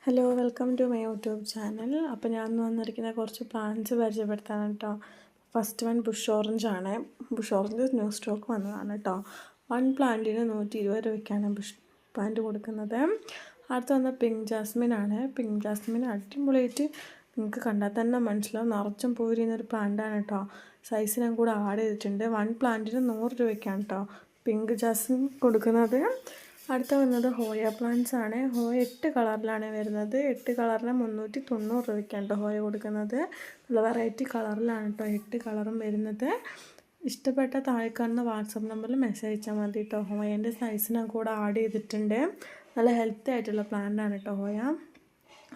Hello welcome to my YouTube channel. അപ്പോൾ ഞാൻ വന്നിരിക്കുന്ന കുറച്ച് പ്ലാന്റ്സ് പരിചയപ്പെടുത്താനാണ് കേട്ടോ. ഫസ്റ്റ് വൺ ബുഷ് ഓറഞ്ച് ആണ്. ബുഷ് ഓറഞ്ച് ന്യൂ സ്റ്റോക്ക് വന്നതാണ് കേട്ടോ. 1 പ്ലാന്റിന് 120 രൂപയ്ക്കാണ് ബുഷ് പ്ലാന്റ് കൊടുക്കുന്നത്. അടുത്ത് വന്ന പിങ്ക് ജാസ്മിൻ ആണ്. പിങ്ക് ജാസ്മിൻ അടിപൊളിയായിട്ട് നിങ്ങൾക്ക് കണ്ടാൽ തന്നെ മനസ്സിലാവും, നിറച്ചും പോയിരിക്കുന്നൊരു പ്ലാന്റാണ് കേട്ടോ. സൈസ് ഞാൻ കൂടെ ആഡ് ചെയ്തിട്ടുണ്ട്. 1 പ്ലാന്റിന് 100 രൂപയ്ക്കാണ് കേട്ടോ പിങ്ക് ജാസ്മിൻ കൊടുക്കുന്നത്. അടുത്ത വന്നത് ഹോയ പ്ലാന്റ്സ് ആണ്. ഹോയ 8 കളറിലാണ് വരുന്നത്. 8 കളറിന് 390 രൂപയ്ക്കാണ് കേട്ടോ ഹോയ കൊടുക്കുന്നത്. നല്ല വെറൈറ്റി കളറിലാണ് കേട്ടോ 8 കളറും വരുന്നത്. ഇഷ്ടപ്പെട്ട താഴെ കാണുന്ന വാട്സപ്പ് നമ്പറിൽ മെസ്സേജ് അയച്ചാൽ മതി കേട്ടോ. ഹോയൻ്റെ സൈസ് ഞാൻ കൂടെ ആഡ് ചെയ്തിട്ടുണ്ട്. നല്ല ഹെൽത്തി ആയിട്ടുള്ള പ്ലാന്റാണ് കേട്ടോ ഹോയ.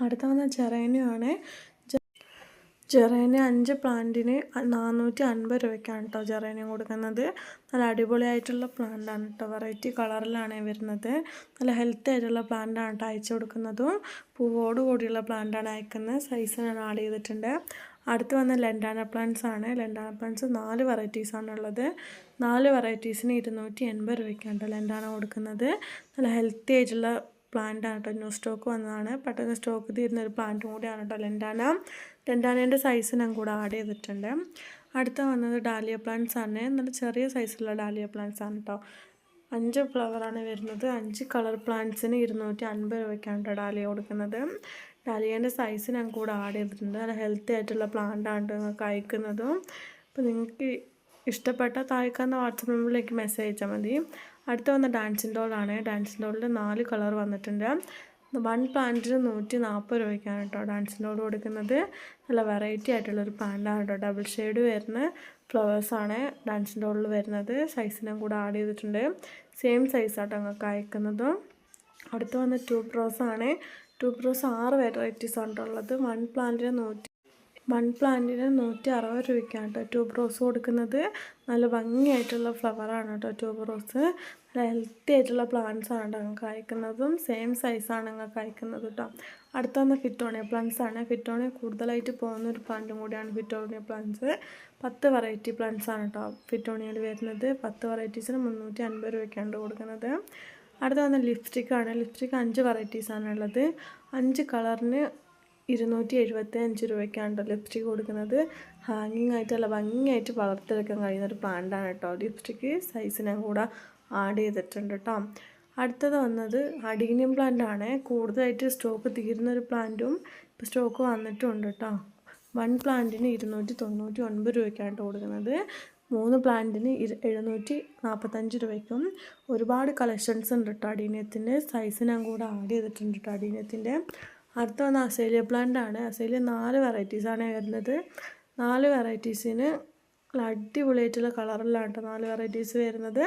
അടുത്ത വന്ന ജെറേനിയം ആണ്. ജെറേനിയം 5 പ്ലാന്റിന് 450 രൂപയ്ക്കാണ് കേട്ടോ ജെറേനിയം കൊടുക്കുന്നത്. നല്ല അടിപൊളിയായിട്ടുള്ള പ്ലാന്റാണ് കേട്ടോ. വെറൈറ്റി കളറിലാണ് വരുന്നത്. നല്ല ഹെൽത്തി ആയിട്ടുള്ള പ്ലാന്റാണ് കേട്ടോ അയച്ചു കൊടുക്കുന്നതും. പൂവോട് കൂടിയുള്ള പ്ലാന്റാണ് അയക്കുന്നത്. സൈസ് ഞാൻ ആഡ് ചെയ്തിട്ടുണ്ട്. അടുത്ത് വന്ന ലെൻഡാന പ്ലാന്റ്സ് ആണ്. ലെൻഡാന പ്ലാന്റ്സ് 4 വെറൈറ്റീസാണ് ഉള്ളത്. 4 വെറൈറ്റീസിന് 280 രൂപയ്ക്കാണ് കേട്ടോ ലെൻഡാന കൊടുക്കുന്നത്. നല്ല ഹെൽത്തി ആയിട്ടുള്ള പ്ലാന്റാണ് കേട്ടോ. ന്യൂ സ്റ്റോക്ക് വന്നതാണ്. പെട്ടെന്ന് സ്റ്റോക്ക് തീരുന്നൊരു പ്ലാന്റ് കൂടിയാണ് കേട്ടോ ലെൻഡാന. ലെൻഡാനേൻ്റെ സൈസ് ഞാൻ കൂടെ ആഡ് ചെയ്തിട്ടുണ്ട്. അടുത്ത വന്നത് ഡാലിയ പ്ലാന്റ്സ് ആണ്. നല്ല ചെറിയ സൈസുള്ള ഡാലിയ പ്ലാന്റ്സ് ആണ് കേട്ടോ. 5 ഫ്ലവറാണ് വരുന്നത്. 5 കളർ പ്ലാന്റ്സിന് 250 രൂപയ്ക്കാണ് കേട്ടോ ഡാലിയ കൊടുക്കുന്നത്. ഡാലിയേൻ്റെ സൈസ് ഞാൻ കൂടെ ആഡ് ചെയ്തിട്ടുണ്ട്. നല്ല ഹെൽത്തി ആയിട്ടുള്ള പ്ലാന്റാണ് നിങ്ങൾക്ക് അയക്കുന്നതും. അപ്പോൾ നിങ്ങൾക്ക് ഇഷ്ടപ്പെട്ട താഴെക്കാവുന്ന വാട്സപ്പ് നമ്പറിലേക്ക് മെസ്സേജ് അയച്ചാൽ മതി. അടുത്ത വന്ന ഡാൻസിങ് ഡോളാണ്. ഡാൻസിങ് ഡോളിൽ 4 കളർ വന്നിട്ടുണ്ട്. 1 പ്ലാന്റിന് 140 രൂപയ്ക്കാണ് കേട്ടോ ഡാൻസിങ് ഡോൾ കൊടുക്കുന്നത്. നല്ല വെറൈറ്റി ആയിട്ടുള്ളൊരു പ്ലാന്റാണ് കേട്ടോ. ഡബിൾ ഷെയ്ഡ് വരുന്ന ഫ്ലവേഴ്സാണ് ഡാൻസിങ് ഡോളിൽ വരുന്നത്. സൈസിനും കൂടെ ആഡ് ചെയ്തിട്ടുണ്ട്. സെയിം സൈസാട്ടോ നിങ്ങൾക്ക് അയക്കുന്നതും. അടുത്ത് വന്ന ട്യൂബ് റോസ് ആണ്. ട്യൂബ് റോസ് 6 വെറൈറ്റീസാണ് ഉള്ളത്. 1 പ്ലാന്റിന് 160 രൂപയ്ക്കാണ് കേട്ടോ ട്യൂബ് റോസ് കൊടുക്കുന്നത്. നല്ല ഭംഗിയായിട്ടുള്ള ഫ്ലവറാണ് കേട്ടോ ട്യൂബ് റോസ്. നല്ല ഹെൽത്തി ആയിട്ടുള്ള പ്ലാന്റ്സ് ആണ് കേട്ടോ നിങ്ങൾക്ക് അയക്കുന്നതും. സെയിം സൈസാണ് നിങ്ങൾക്ക് അയക്കുന്നത് കേട്ടോ. അടുത്ത വന്ന ഫിറ്റോണിയ പ്ലാന്റ്സ് ആണ്. ഫിറ്റോണിയ കൂടുതലായിട്ട് പോകുന്നൊരു പ്ലാന്റും കൂടിയാണ് ഫിറ്റോണിയ പ്ലാന്റ്സ്. 10 വെറൈറ്റി പ്ലാന്റ്സ് ആണ് കേട്ടോ ഫിറ്റോണിയയിൽ വരുന്നത്. 10 വെറൈറ്റീസിന് 350 രൂപയ്ക്കാണ് കൊടുക്കുന്നത്. അടുത്ത വന്ന ലിപ്സ്റ്റിക്കാണ്. ലിപ്സ്റ്റിക്ക് 5 വെറൈറ്റീസാണ് ഉള്ളത്. 5 കളറിന് 275 രൂപയ്ക്കാണ് കേട്ടോ ലിപ്സ്റ്റിക്ക് കൊടുക്കുന്നത്. ഹാങ്ങിങ് ആയിട്ടുള്ള ഭംഗിയായിട്ട് വളർത്തിയെടുക്കാൻ കഴിയുന്നൊരു പ്ലാന്റാണ് കേട്ടോ ലിപ്സ്റ്റിക്ക്. സൈസ് ഞാൻ കൂടെ ആഡ് ചെയ്തിട്ടുണ്ട് കേട്ടോ. അടുത്തത് വന്നത് അഡീനിയം പ്ലാന്റ് ആണ്. കൂടുതലായിട്ട് സ്റ്റോക്ക് തീരുന്നൊരു പ്ലാന്റും ഇപ്പോൾ സ്റ്റോക്ക് വന്നിട്ടുണ്ട് കേട്ടോ. 1 പ്ലാന്റിന് 299 രൂപയ്ക്കാണ് കേട്ടോ കൊടുക്കുന്നത്. 3 പ്ലാന്റിന് 745 രൂപയ്ക്കും. ഒരുപാട് കളക്ഷൻസ് ഉണ്ട് കേട്ടോ അഡീനിയത്തിൻ്റെ. സൈസ് ഞാൻ കൂടെ ആഡ് ചെയ്തിട്ടുണ്ട് കേട്ടോ അഡീനിയത്തിൻ്റെ. അടുത്ത വന്ന അസേലിയ പ്ലാന്റ് ആണ്. അസേലിയ 4 വെറൈറ്റീസാണ് വരുന്നത്. 4 വെറൈറ്റീസിന് അടിപൊളിയായിട്ടുള്ള കളറിലാണ് കേട്ടോ 4 വെറൈറ്റീസ് വരുന്നത്.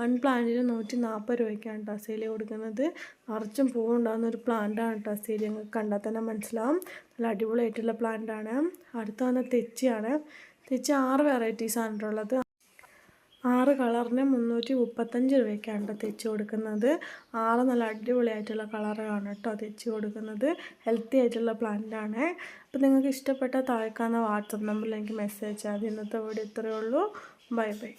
1 പ്ലാന്റിന് 140 രൂപയ്ക്കാണ് കേട്ടോ അസേലിയ കൊടുക്കുന്നത്. നിറച്ചും പൂവുണ്ടാകുന്ന ഒരു പ്ലാന്റാണ് കേട്ടോ അസേലിയ. നിങ്ങൾക്ക് കണ്ടാൽ തന്നെ മനസ്സിലാവും. നല്ല അടിപൊളിയായിട്ടുള്ള പ്ലാന്റാണ്. അടുത്ത വന്ന തെച്ചിയാണ്. തെച്ചി 6 വെറൈറ്റീസാണ് ഉള്ളത്. 6 കളറിന് 335 രൂപയ്ക്കാണ് കേട്ടോ തെച്ചി കൊടുക്കുന്നത്. 6 നല്ല അടിപൊളിയായിട്ടുള്ള കളറാണ് കേട്ടോ തെച്ചി കൊടുക്കുന്നത്. ഹെൽത്തി ആയിട്ടുള്ള പ്ലാന്റാണ്. അപ്പോൾ നിങ്ങൾക്ക് ഇഷ്ടപ്പെട്ട താഴെ കാണുന്ന വാട്സപ്പ് നമ്പറിൽ എനിക്ക് മെസ്സേജ് അയച്ചാൽ മതി. ഇന്നത്തെ വീഡിയോ ഇത്രയേ ഉള്ളൂ. Bye bye.